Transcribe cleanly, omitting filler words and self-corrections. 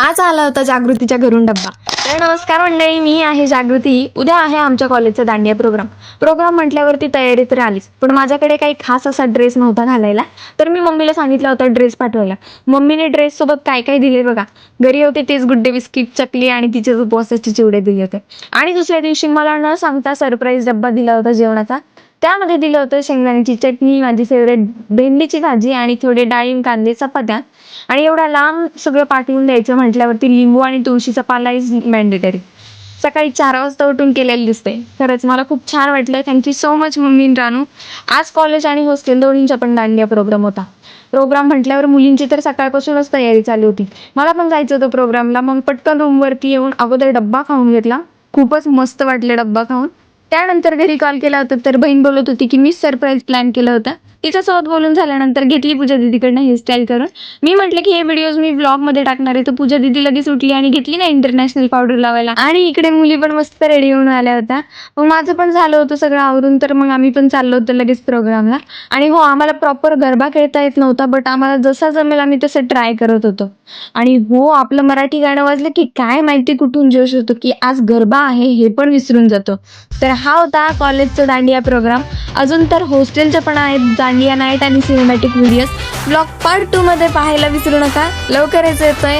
आज आला होता जागृतीच्या घरून डब्बा. तर नमस्कार मंडळी, मी आहे जागृती. उद्या आहे आमच्या कॉलेजचा दांडिया प्रोग्राम म्हटल्यावरती तयारी तर आलीच, पण माझ्याकडे काही खास असा ड्रेस नव्हता घालायला. तर मी मम्मीला सांगितलं होतं ड्रेस पाठवायला. मम्मीने ड्रेस सोबत काय काय दिले बघा. घरी होते तेच गुड्डे बिस्किट, चकली आणि तिचे उपवासाचे चिवडे दिले होते. आणि दुसऱ्या दिवशी मला न सांगता सरप्राईज डब्बा दिला होता जेवणाचा. त्यामध्ये दिलं होतं शेंगदाण्याची चटणी, माझी फेवरेट भेंडीची भाजी आणि थोडे डाळिंब, कांदे, चपात्या. आणि एवढा लांब सगळं पाठवून द्यायचं म्हटल्यावरती लिंबू आणि तुळशीचा पाला इज मॅन्डेटरी. सकाळी 4 वाजता उठून केलेलं दिसते. खरंच मला खूप छान वाटलं. थँक्यू सो मच मम्मी आणि रानू. आज कॉलेज आणि हॉस्टेल दोन्हींचा पण दांडिया प्रोग्राम होता. प्रोग्राम म्हटल्यावर मुलींची तर सकाळपासूनच तयारी चालू होती. मला पण जायचं होतं प्रोग्रामला. मग पटकन रूमवरती येऊन अगोदर डब्बा खाऊन घेतला. खूपच मस्त वाटले डब्बा खाऊन. त्यानंतर घरी कॉल केला होता तर बहीण बोलत होती की मीच सरप्राईज प्लॅन केलं होतं. तिच्यासोबत बोलून झाल्यानंतर घेतली पूजा दीदीकडनं हेअरस्टाईल करून. मी म्हटलं की हे व्हिडिओज मी ब्लॉगमध्ये टाकणार आहे, तर पूजा दीदी लगेच उठली आणि घेतली ना इंटरनॅशनल पावडर लावायला. आणि इकडे मुली पण मस्त रेडी होऊन आल्या होत्या. मग माझं पण झालं होतं सगळं आवरून, तर मग आम्ही पण चाललो होतो लगेच प्रोग्रामला. आणि हो, आम्हाला प्रॉपर गरबा खेळता येत नव्हता, बट आम्हाला जसा जमेल आम्ही तसं ट्राय करत होतो. आणि हो, आपलं मराठी गाणं वाजलं की काय माहिती कुठून जोश होतो की आज गरबा आहे हे पण विसरून जातो. तर हा होता कॉलेजचा दांडिया प्रोग्राम. अजून तर हॉस्टेलच्या पण आहेत दांडिया नाईट आणि सिनेमॅटिक व्हिडिओज. ब्लॉग पार्ट 2 मध्ये पाहायला विसरू नका. लवकरच येतोय.